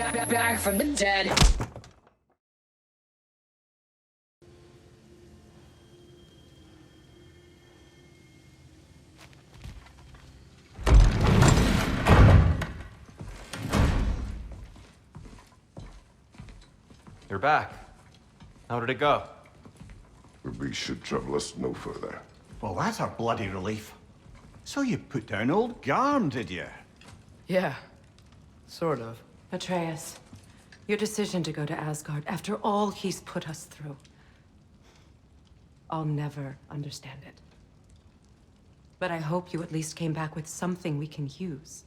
back from the dead. You're back. How did it go? The beast should trouble us no further. Well, that's a bloody relief. So you put down old Garm, did you? Yeah, sort of. Atreus, your decision to go to Asgard after all he's put us through. I'll never understand it. But I hope you at least came back with something we can use.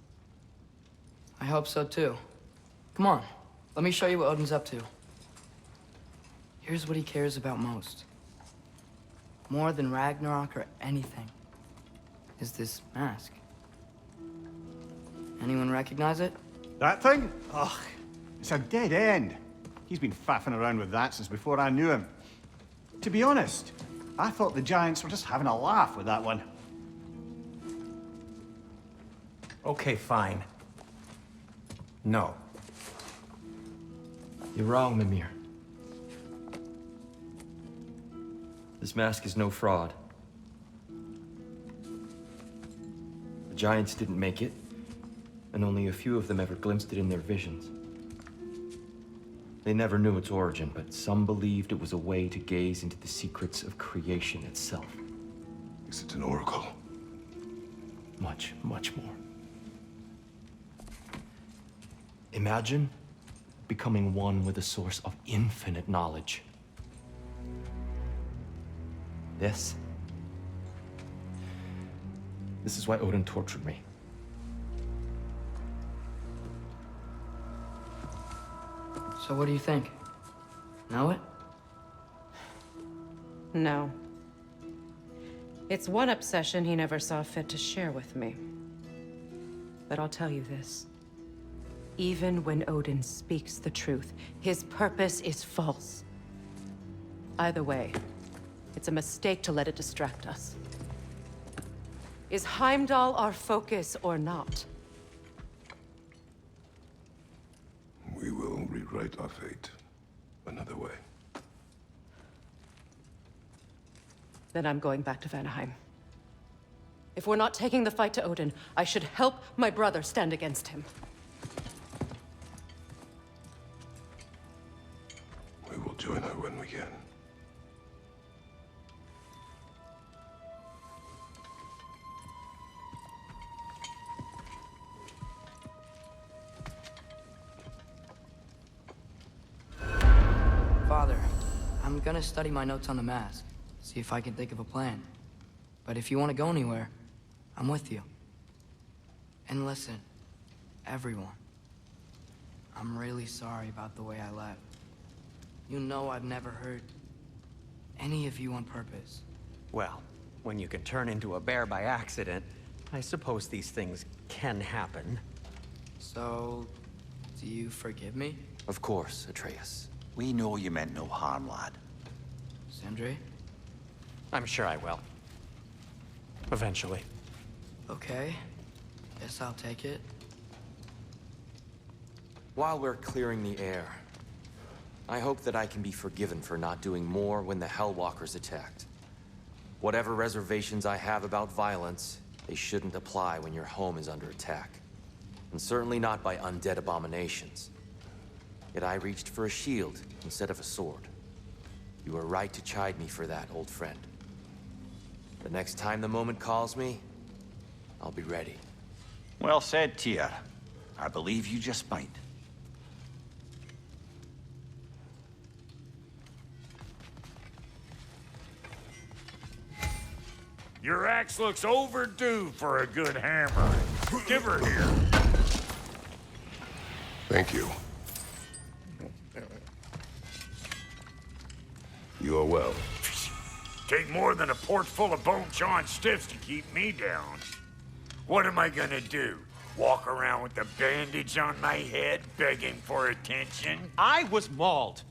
I hope so too. Come on, let me show you what Odin's up to. Here's what he cares about most. More than Ragnarok or anything. Is this mask. Anyone recognize it? That thing? Ugh, it's a dead end. He's been faffing around with that since before I knew him. To be honest, I thought the giants were just having a laugh with that one. Okay, fine. No. You're wrong, Mimir. This mask is no fraud. The giants didn't make it, and only a few of them ever glimpsed it in their visions. They never knew its origin, but some believed it was a way to gaze into the secrets of creation itself. Is it an oracle? Much, much more. Imagine becoming one with a source of infinite knowledge. This is why Odin tortured me. So what do you think? Know it? No. It's one obsession he never saw fit to share with me. But I'll tell you this. Even when Odin speaks the truth, his purpose is false. Either way, it's a mistake to let it distract us. Is Heimdall our focus or not? We will rewrite our fate another way. Then I'm going back to Vanaheim. If we're not taking the fight to Odin, I should help my brother stand against him. We will join her when we can. Father, I'm gonna study my notes on the mask, see if I can think of a plan. But if you want to go anywhere, I'm with you. And listen, everyone, I'm really sorry about the way I left. You know I've never hurt any of you on purpose. Well, when you can turn into a bear by accident, I suppose these things can happen. So, do you forgive me? Of course, Atreus. We know you meant no harm, lad. Sindri? I'm sure I will. Eventually. Okay. Guess I'll take it. While we're clearing the air, I hope that I can be forgiven for not doing more when the Hellwalkers attacked. Whatever reservations I have about violence, they shouldn't apply when your home is under attack. And certainly not by undead abominations. Yet I reached for a shield instead of a sword. You were right to chide me for that, old friend. The next time the moment calls me, I'll be ready. Well said, Tyr. I believe you just might. Your axe looks overdue for a good hammer. Give her here. Thank you. You are well. Take more than a port full of bone-chawing stiffs to keep me down. What am I gonna do? Walk around with a bandage on my head, begging for attention? I was mauled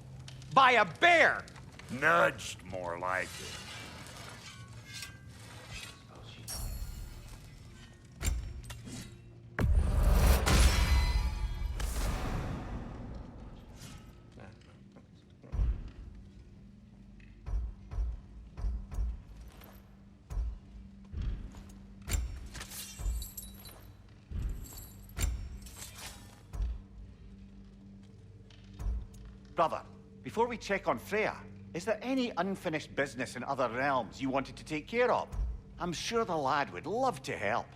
by a bear! Nudged, more like it. Brother, before we check on Freya, is there any unfinished business in other realms you wanted to take care of? I'm sure the lad would love to help.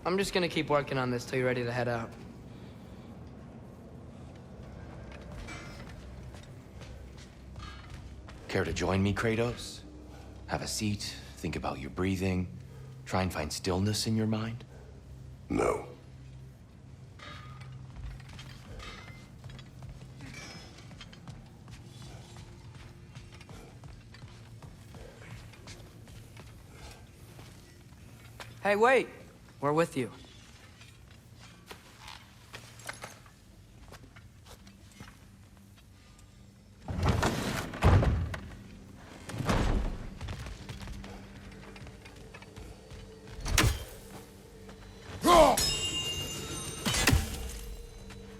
I'm just gonna keep working on this till you're ready to head out. Care to join me, Kratos? Have a seat, think about your breathing, try and find stillness in your mind? No. Hey, wait! We're with you.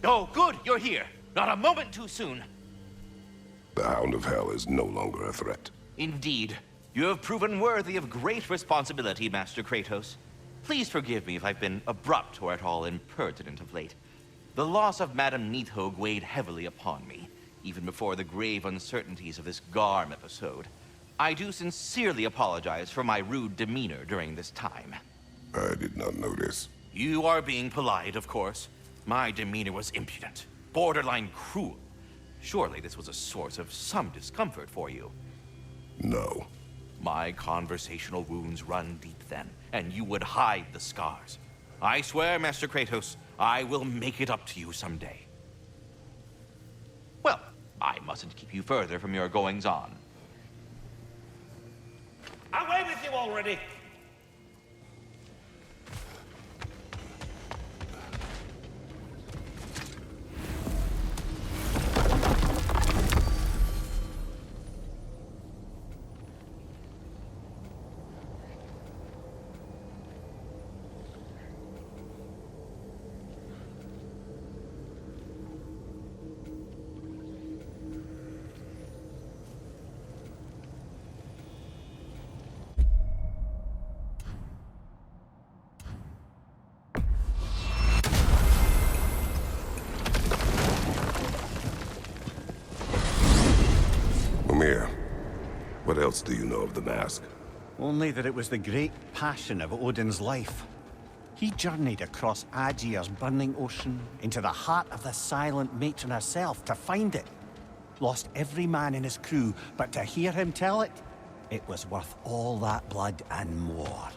Oh, good, you're here. Not a moment too soon. The Hound of Hell is no longer a threat. Indeed. You have proven worthy of great responsibility, Master Kratos. Please forgive me if I've been abrupt or at all impertinent of late. The loss of Madame Neathog weighed heavily upon me, even before the grave uncertainties of this Garm episode. I do sincerely apologize for my rude demeanor during this time. I did not notice. You are being polite, of course. My demeanor was impudent, borderline cruel. Surely this was a source of some discomfort for you. No. My conversational wounds run deep then, and you would hide the scars. I swear, Master Kratos, I will make it up to you someday. Well, I mustn't keep you further from your goings-on. Away with you already! What else do you know of the mask? Only that it was the great passion of Odin's life. He journeyed across Aegir's burning ocean into the heart of the silent matron herself to find it. Lost every man in his crew, but to hear him tell it, it was worth all that blood and more.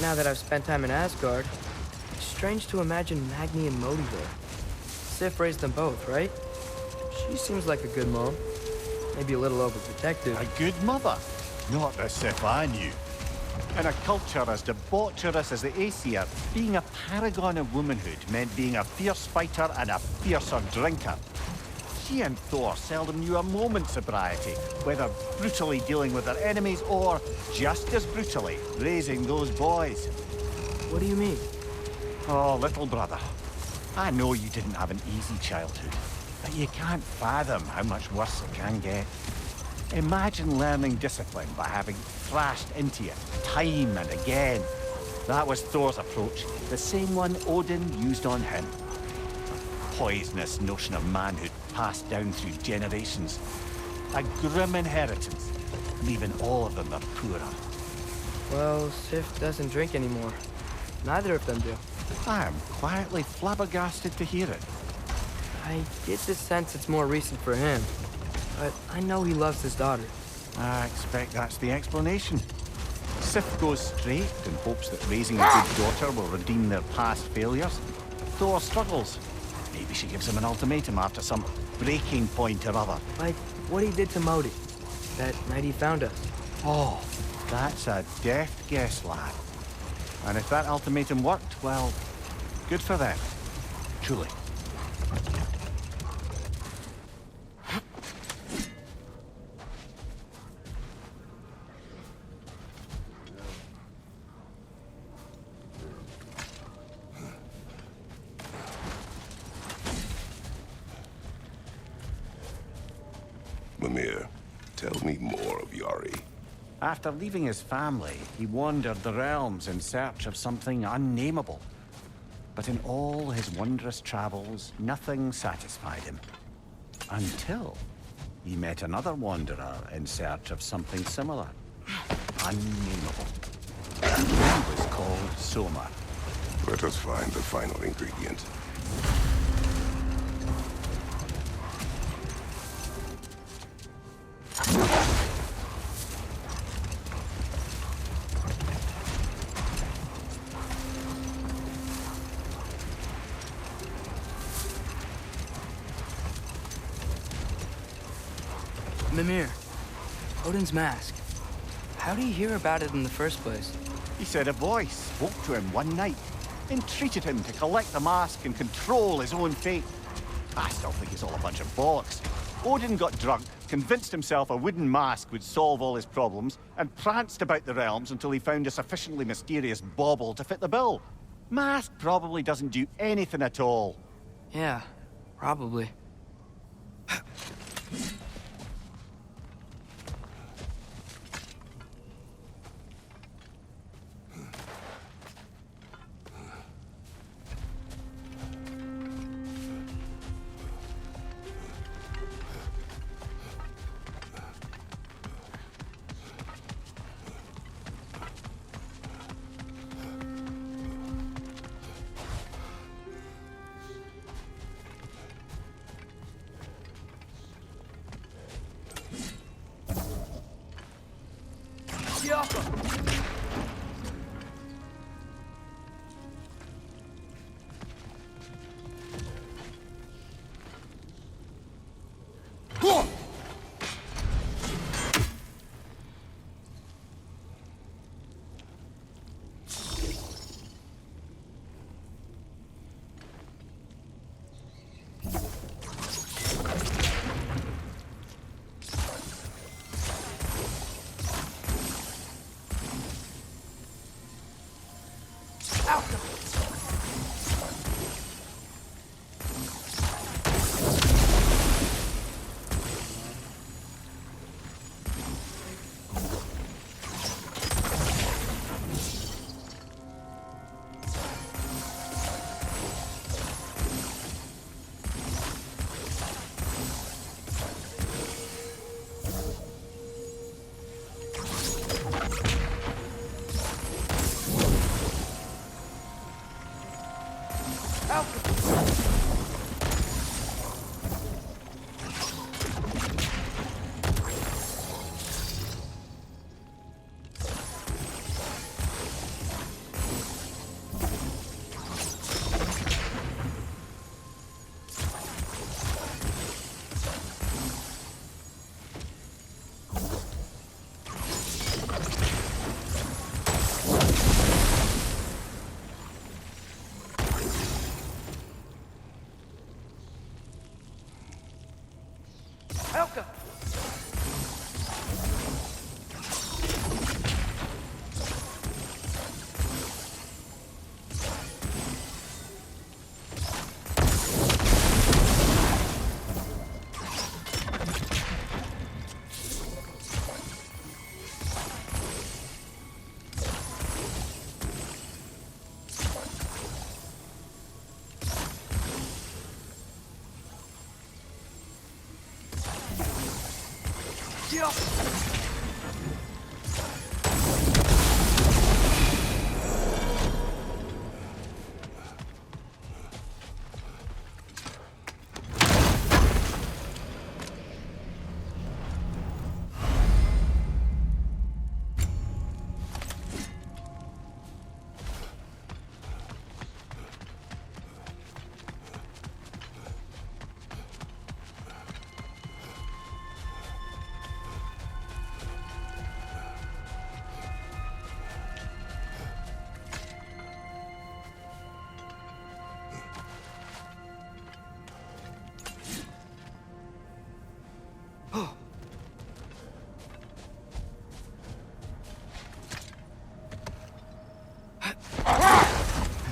Now that I've spent time in Asgard, it's strange to imagine Magni and Modi there. Sif raised them both, right? She seems like a good mom. Maybe a little overprotective. A good mother? Not the Sif I knew. In a culture as debaucherous as the Aesir, being a paragon of womanhood meant being a fierce fighter and a fiercer drinker. She and Thor seldom knew a moment's sobriety, whether brutally dealing with their enemies or, just as brutally, raising those boys. What do you mean? Oh, little brother. I know you didn't have an easy childhood, but you can't fathom how much worse it can get. Imagine learning discipline by having thrashed into it time and again. That was Thor's approach, the same one Odin used on him. A poisonous notion of manhood passed down through generations. A grim inheritance, leaving all of them the poorer. Well, Sif doesn't drink anymore. Neither of them do. I am quietly flabbergasted to hear it. I get the sense it's more recent for him, but I know he loves his daughter. I expect that's the explanation. Sif goes straight and hopes that raising a good daughter will redeem their past failures. Thor struggles. Maybe she gives him an ultimatum after some breaking point or other. Like what he did to Modi, that night he found us. Oh, that's a deft guess, lad. And if that ultimatum worked, well, good for them. Truly. Mimir, tell me more of Yari. After leaving his family, he wandered the realms in search of something unnameable. But in all his wondrous travels, nothing satisfied him. Until he met another wanderer in search of something similar. Unnameable. He was called Soma. Let us find the final ingredient. Mimir, Odin's mask. How do you hear about it in the first place? He said a voice spoke to him one night, entreated him to collect the mask and control his own fate. I still think it's all a bunch of bollocks. Odin got drunk, convinced himself a wooden mask would solve all his problems, and pranced about the realms until he found a sufficiently mysterious bauble to fit the bill. Mask probably doesn't do anything at all. Yeah, probably.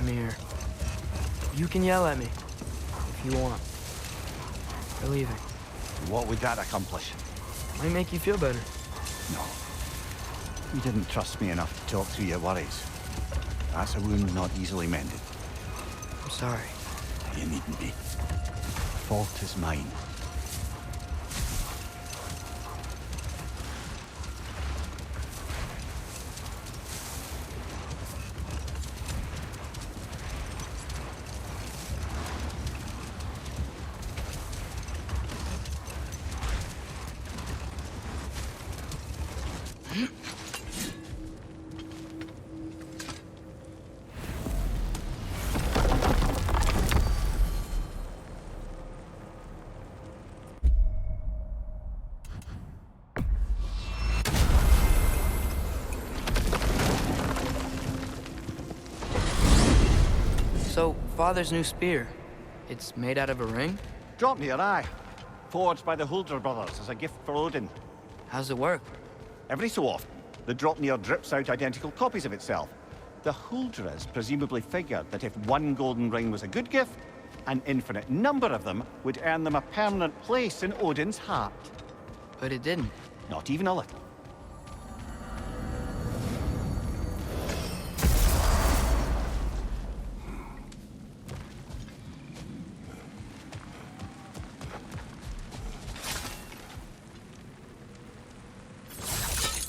me here. You can yell at me if you want. We're leaving. What would that accomplish? Might make you feel better. No. You didn't trust me enough to talk through your worries. That's a wound not easily mended. I'm sorry. You needn't be. The fault is mine. So, Father's new spear, it's made out of a ring? Drop me your eye. Forged by the Huldra brothers as a gift for Odin. How's it work? Every so often, the Dropnir drips out identical copies of itself. The Huldras presumably figured that if one golden ring was a good gift, an infinite number of them would earn them a permanent place in Odin's heart. But it didn't. Not even a little.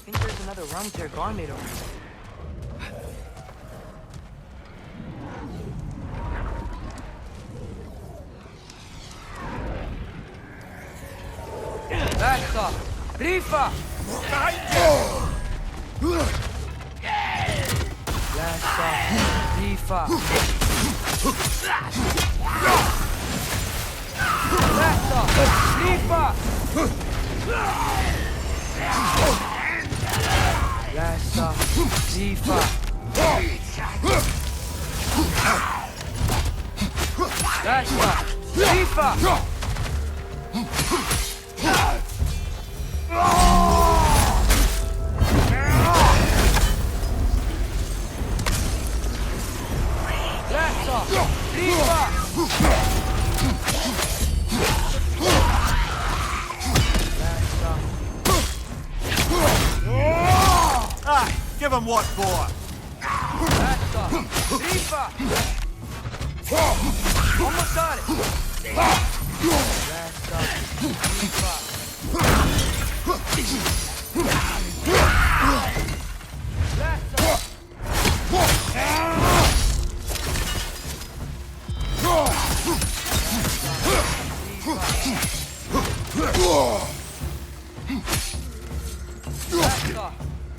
I think there's another rum tear Garm made over here. Basta! Rifa! Basta! Rifa! Basta! Rifa! Basta! Rifa! Basta! Rifa! Give him what for? Almost got it.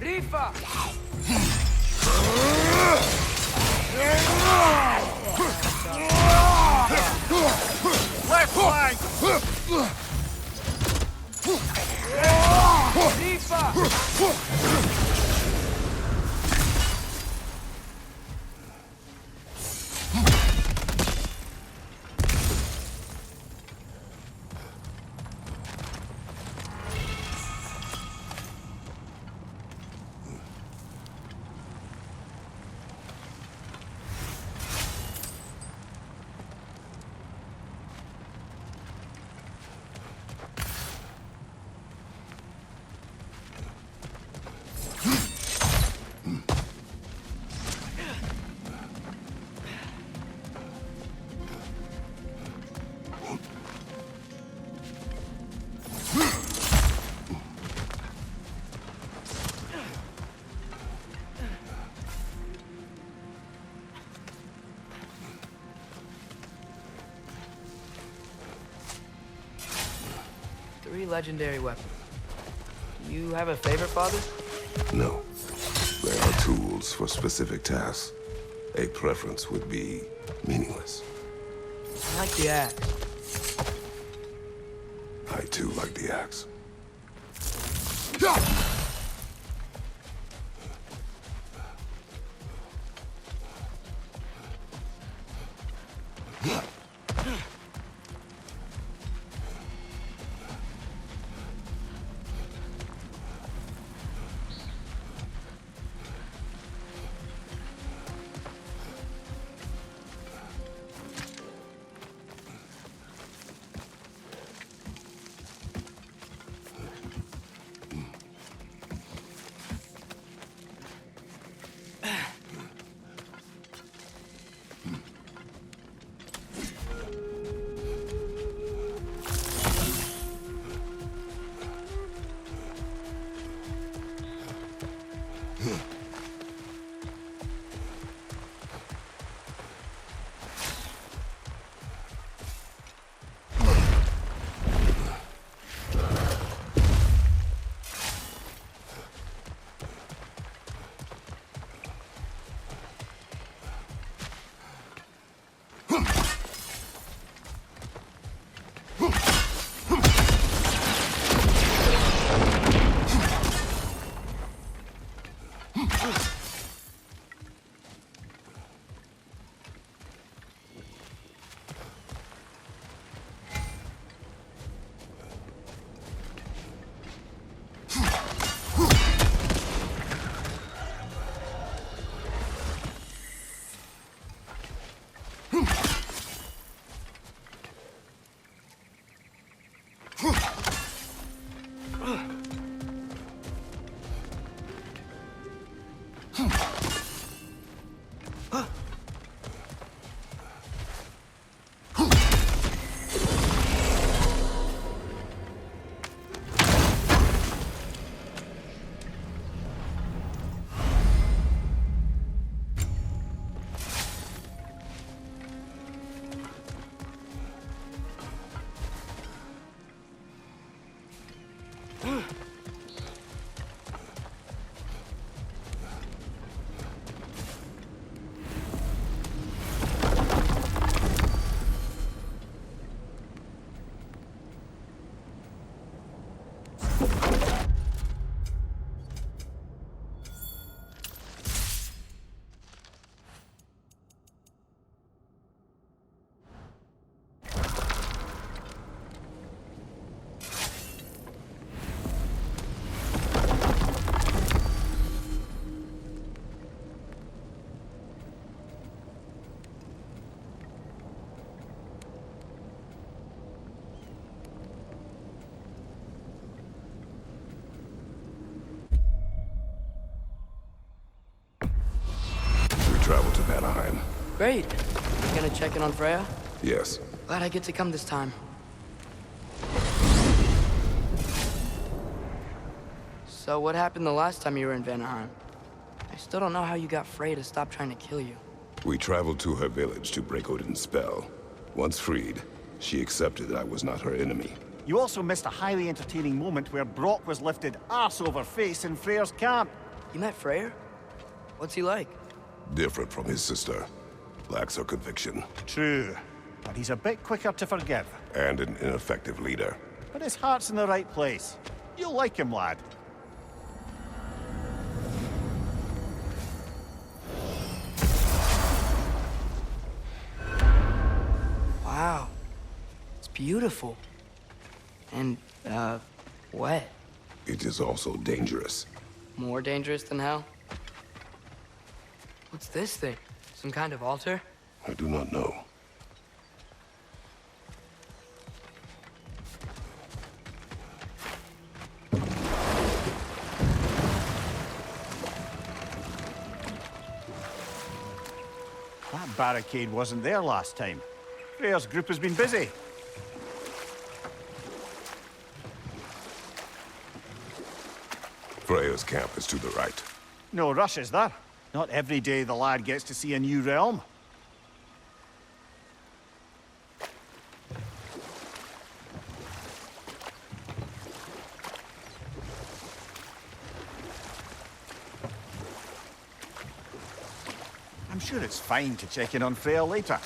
Rifa! Left flank! Rifa! Three legendary weapons. You have a favorite, Father? No. There are tools for specific tasks. A preference would be meaningless. I like the axe. I too like the axe. Travel to Vanaheim. Great. You gonna check in on Freya? Yes. Glad I get to come this time. So what happened the last time you were in Vanaheim? I still don't know how you got Freya to stop trying to kill you. We traveled to her village to break Odin's spell. Once freed, she accepted that I was not her enemy. You also missed a highly entertaining moment where Brock was lifted arse over face in Freya's camp. You met Freya? What's he like? Different from his sister. Lacks her conviction. True, but he's a bit quicker to forgive. And an ineffective leader. But his heart's in the right place. You'll like him, lad. Wow. It's beautiful. And, wet. It is also dangerous. More dangerous than hell? What's this thing? Some kind of altar? I do not know. That barricade wasn't there last time. Freya's group has been busy. Freya's camp is to the right. No rush, is there? Not every day the lad gets to see a new realm. I'm sure it's fine to check in on Freya later.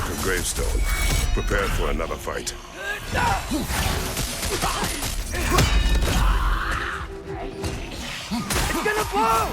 a gravestone. Prepare for another fight. It's gonna blow!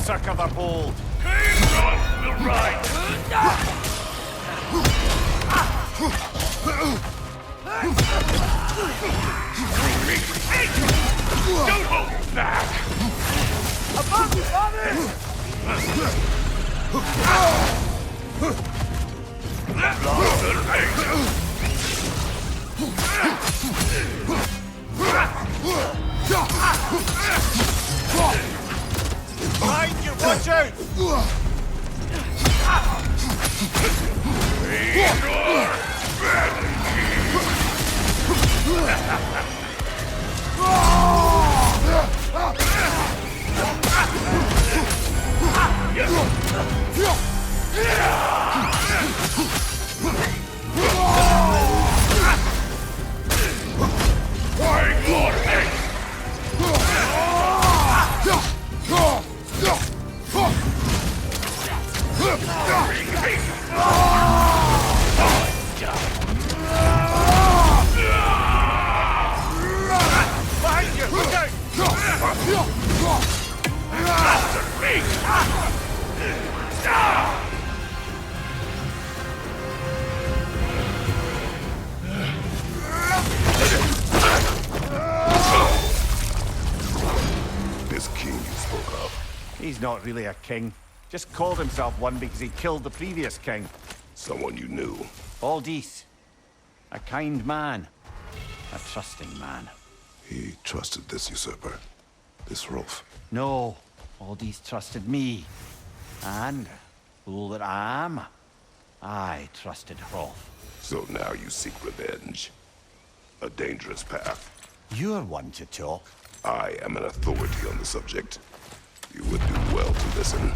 Circle the bold. The right. Don't hold back. Above you, father! Behind you, watch out! This king you spoke of. He's not really a king. Just called himself one because he killed the previous king. Someone you knew. Aldis. A kind man. A trusting man. He trusted this usurper. This Rolf. No. Aldis trusted me. And, fool that I am, I trusted Rolf. So now you seek revenge. A dangerous path. You're one to talk. I am an authority on the subject. You would do well to listen.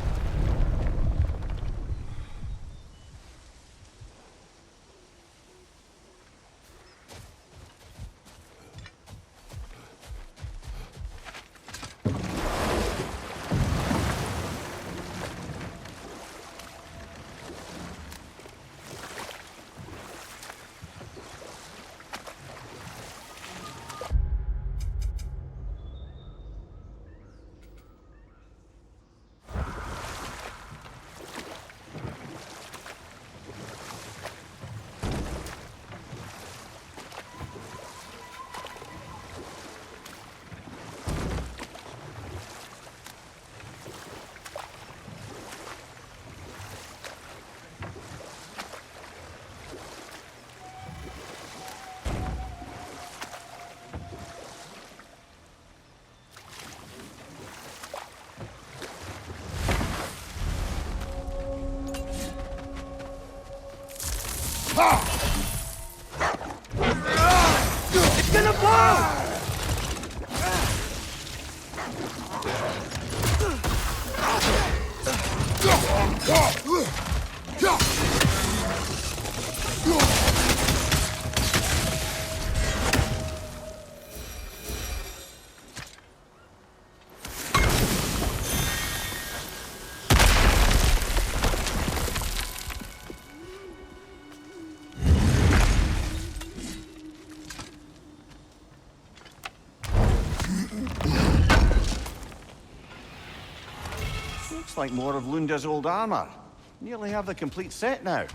It's gonna blow! Looks like more of Lunda's old armor. Nearly have the complete set now.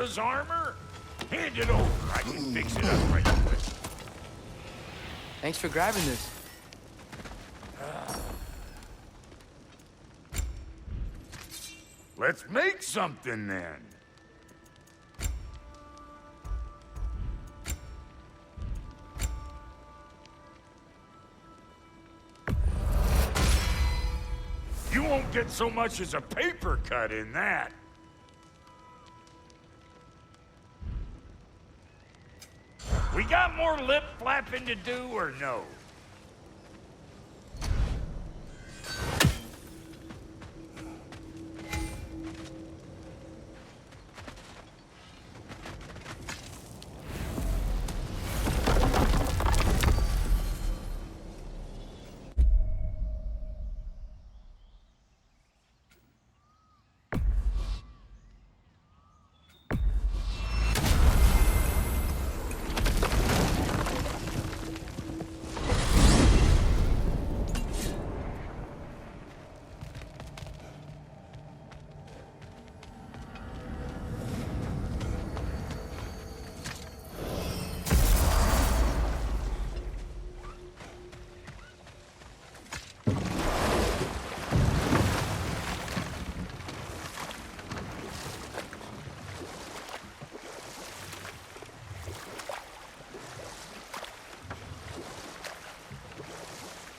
Freya's armor? Hand it over. I can fix it up right quick. Thanks for grabbing this. Let's make something then. You won't get so much as a paper cut in that. We got more lip flapping to do or no?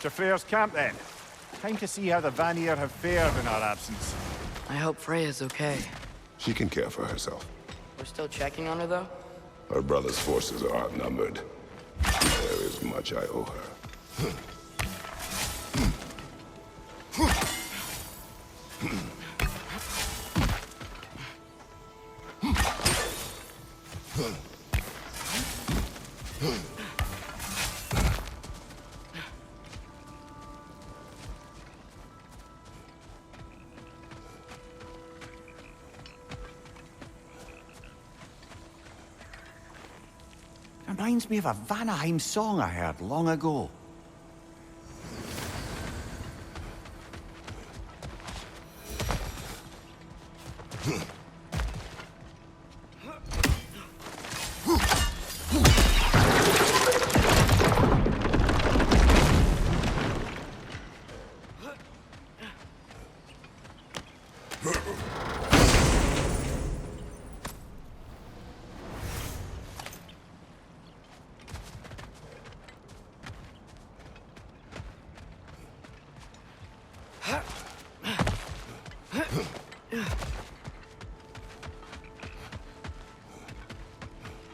To Freya's camp, then. Time to see how the Vanir have fared in our absence. I hope Freya's okay. She can care for herself. We're still checking on her, though? Her brother's forces are outnumbered. There is much I owe her. Reminds me of a Vanaheim song I heard long ago.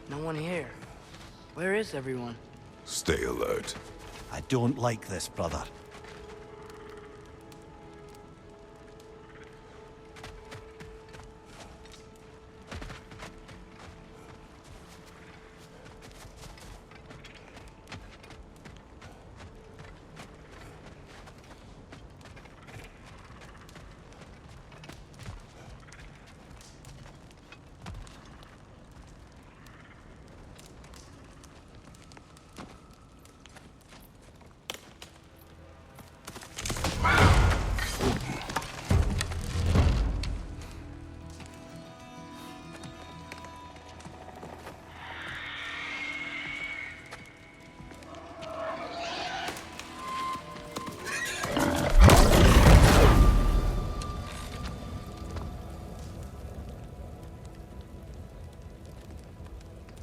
No one here. Where is everyone? Stay alert. I don't like this, brother.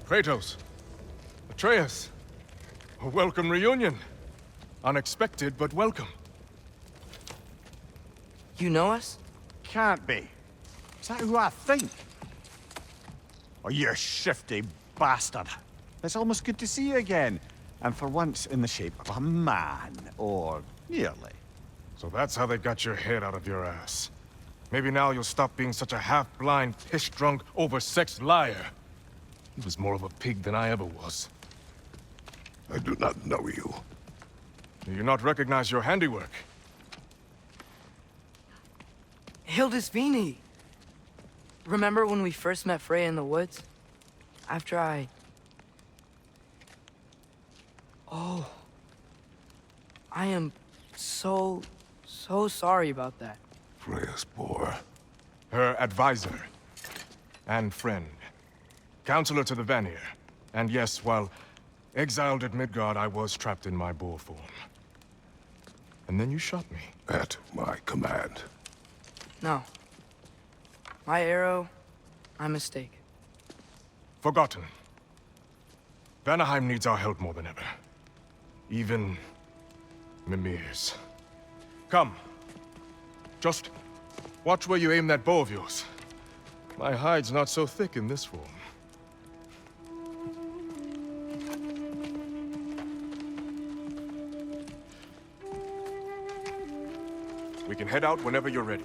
Kratos, Atreus, a welcome reunion. Unexpected, but welcome. You know us? Can't be. Is that who I think? Oh, you shifty bastard. It's almost good to see you again. And for once in the shape of a man, or nearly. So that's how they got your head out of your ass. Maybe now you'll stop being such a half-blind, piss-drunk, oversexed liar. He was more of a pig than I ever was. I do not know you. Do you not recognize your handiwork? Hildisvini! Remember when we first met Freya in the woods? After I... Oh. I am so sorry about that. Freya's poor. Her advisor. And friend. counselor to the Vanir. And yes, while exiled at Midgard, I was trapped in my boar form. And then you shot me. At my command. No. My arrow, my mistake. Forgotten. Vanaheim needs our help more than ever. Even Mimir's. Come. Just watch where you aim that bow of yours. My hide's not so thick in this form. We can head out whenever you're ready.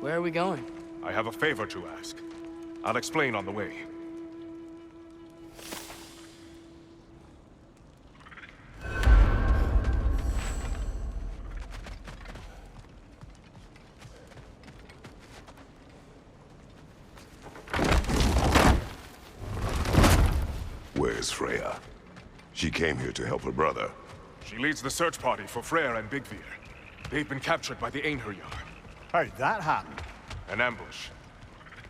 Where are we going? I have a favor to ask. I'll explain on the way. Where's Freya? She came here to help her brother. She leads the search party for Freya and Bigvir. They've been captured by the Einherjar. How'd that happen? An ambush.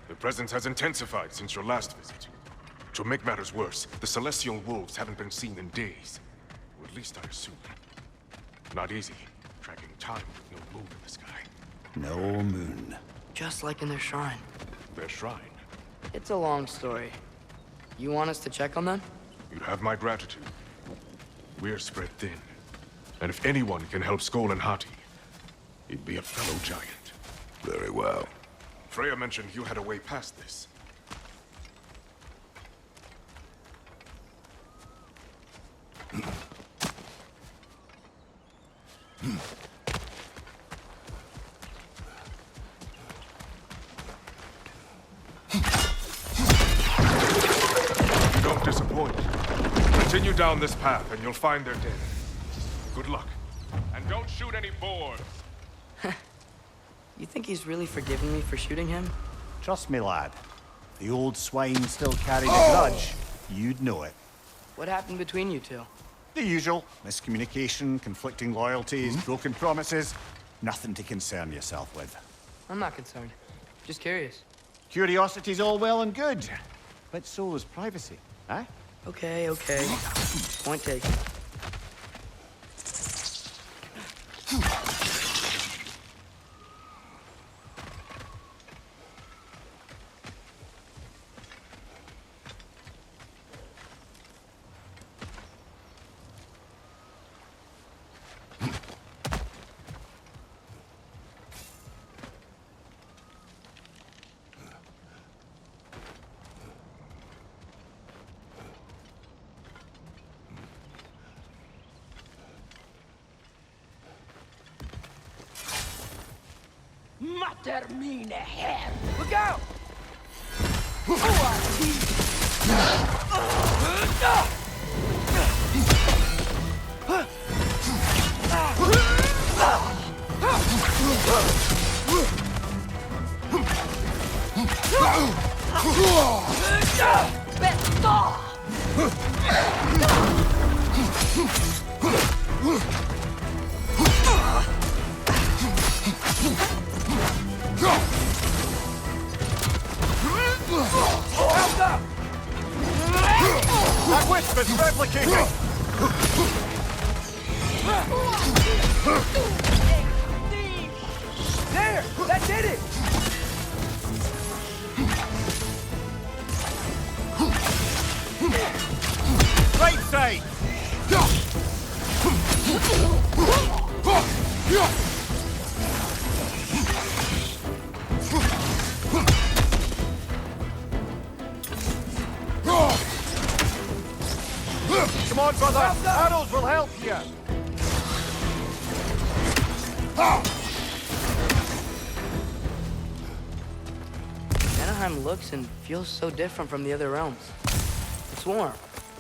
The presence has intensified since your last visit. To make matters worse, the Celestial Wolves haven't been seen in days. Or at least I assume. Not easy, tracking time with no moon in the sky. No moon. Just like in their shrine. Their shrine. It's a long story. You want us to check on them? You'd have my gratitude. We're spread thin. And if anyone can help Skoll and Hati, he'd be a fellow giant. Very well. Freya mentioned you had a way past this. You don't disappoint. Continue down this path and you'll find their dead. Good luck. And don't shoot any boars. You think he's really forgiven me for shooting him? Trust me, lad. If the old swine still carried a grudge, you'd know it. What happened between you two? The usual. Miscommunication, conflicting loyalties, broken promises. Nothing to concern yourself with. I'm not concerned. Just curious. Curiosity's all well and good. But so is privacy, eh? Okay, okay. Point taken. Termine her. Look out! That whisper's replicating! There! That did it! Right side! Come on, brother! Arrows will help you! Vanaheim looks and feels so different from the other realms. It's warm,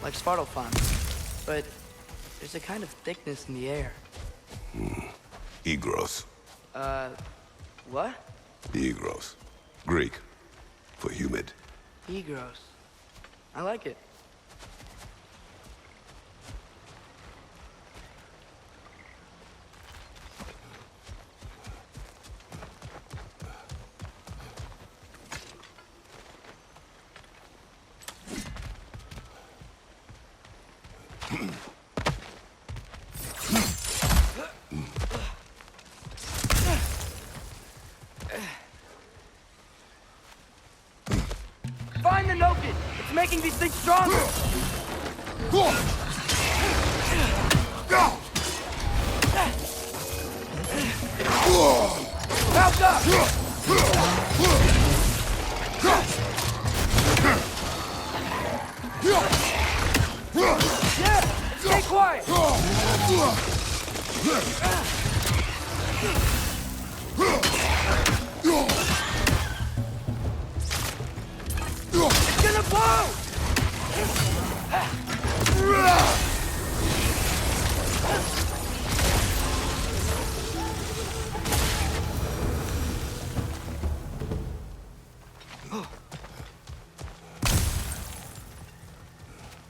like Svartalfheim, but there's a kind of thickness in the air. Egros. What? Egros. Greek. For humid. Egros. I like it. Find the Noken! It's making these things stronger! Mount up! Yeah! Stay quiet! It's gonna blow!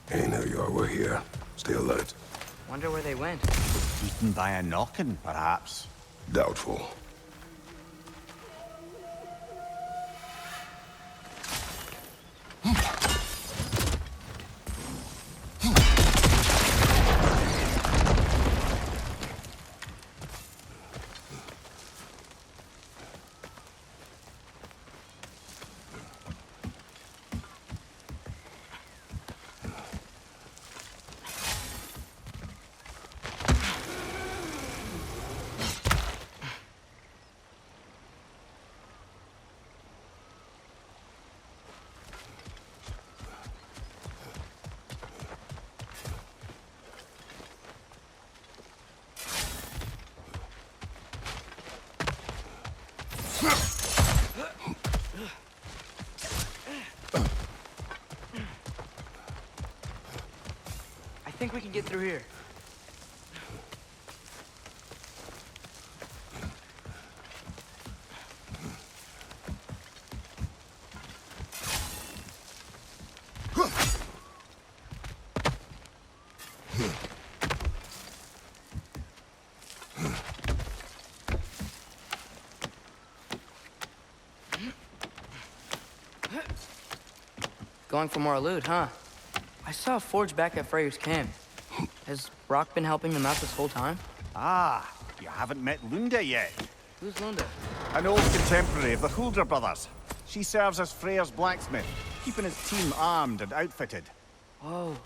Hey, now you are. We're here. Stay alert. Wonder where they went. Eaten by a knocking, perhaps. Doubtful. I think we can get through here. Going for more loot, huh? I saw a forge back at Freya's camp. Has Brock been helping them out this whole time? Ah, you haven't met Lunda yet. Who's Lunda? An old contemporary of the Hulder brothers. She serves as Freya's blacksmith, keeping his team armed and outfitted. Whoa,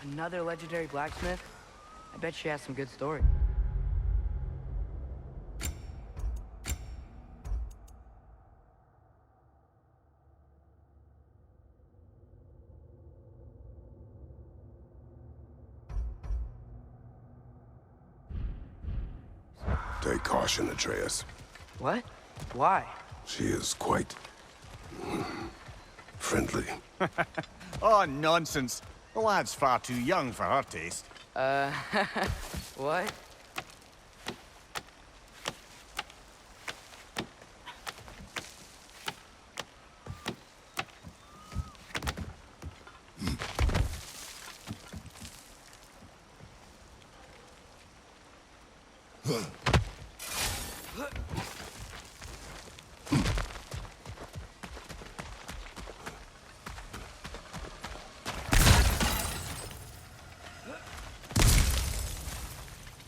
another legendary blacksmith? I bet she has some good story. Take caution, Atreus. What? Why? She is quite... friendly. Oh, nonsense. The lad's far too young for her taste. What?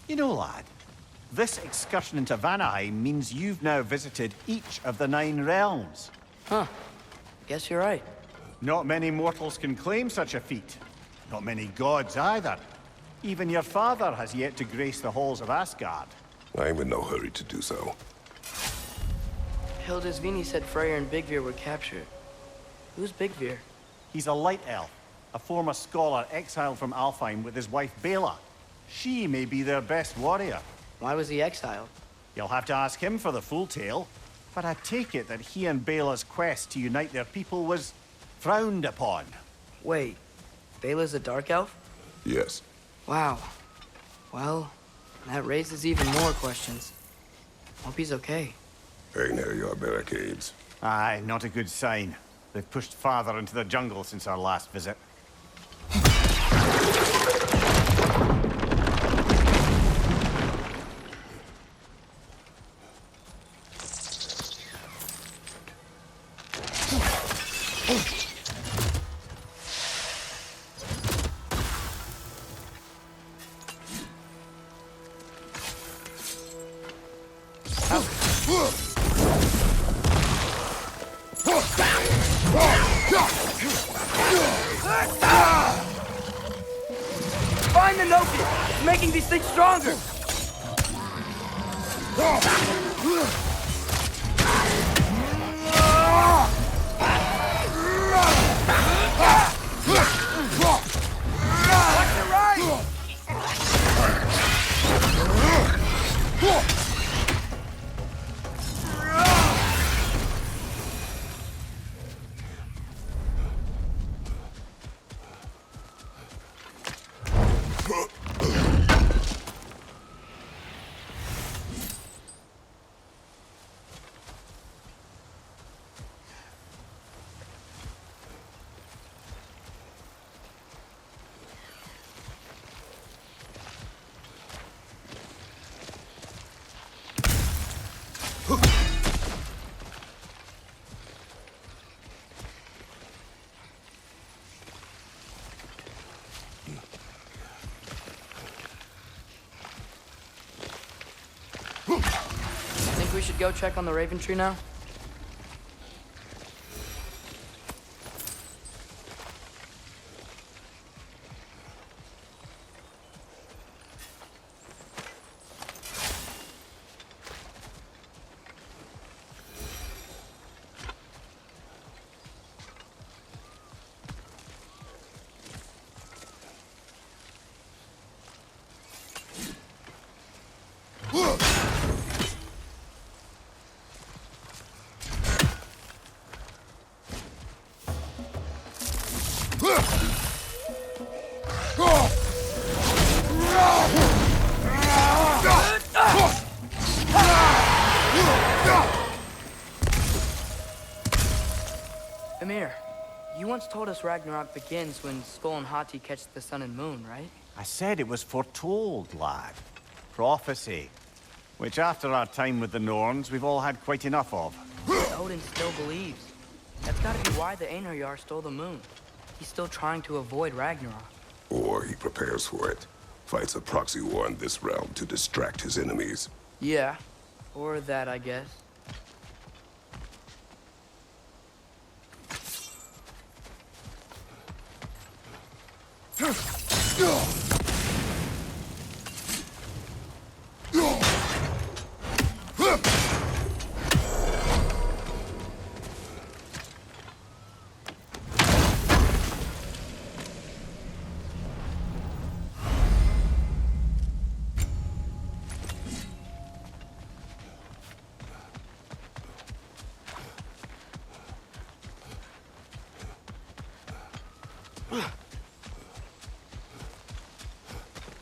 You know, lad, this excursion into Vanaheim means you've now visited each of the 9 realms. Huh. Guess you're right. Not many mortals can claim such a feat. Not many gods either. Even your father has yet to grace the halls of Asgard. I'm in no hurry to do so. Hildisvini said Freya and Bigvir were captured. Who's Bigvir? He's a light elf, a former scholar exiled from Alfheim with his wife Bela. She may be their best warrior. Why was he exiled? You'll have to ask him for the full tale, but I take it that he and Bela's quest to unite their people was frowned upon. Wait, Bela's a dark elf? Yes. Wow. Well, that raises even more questions. Hope he's okay. Hey, near your barricades. Aye, not a good sign. They've pushed farther into the jungle since our last visit. the Noki! It's making these things stronger! Think we should go check on the Raven Tree now? Amir, you once told us Ragnarok begins when Skull and Hati catch the sun and moon, right? I said it was foretold, lad. Prophecy. Which after our time with the Norns, we've all had quite enough of. Odin still believes. That's gotta be why the Einherjar stole the moon. He's still trying to avoid Ragnarok. Or he prepares for it. Fights a proxy war in this realm to distract his enemies. Yeah, or that, I guess.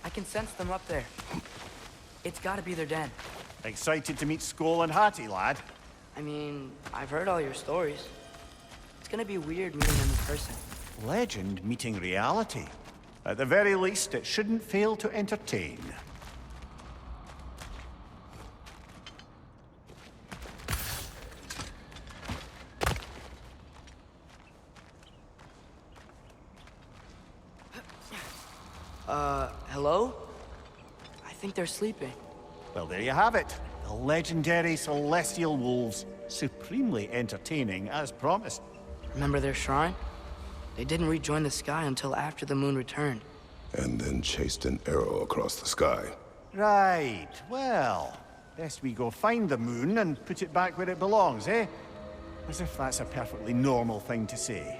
I can sense them up there. It's gotta be their den. Excited to meet Skull and Hati, lad? I mean, I've heard all your stories. It's gonna be weird meeting them in person. Legend meeting reality. At the very least, it shouldn't fail to entertain. Hello? I think they're sleeping. Well, there you have it. The legendary celestial wolves. Supremely entertaining, as promised. Remember their shrine? They didn't rejoin the sky until after the moon returned. And then chased an arrow across the sky. Right. Well, best we go find the moon and put it back where it belongs, eh? As if that's a perfectly normal thing to say.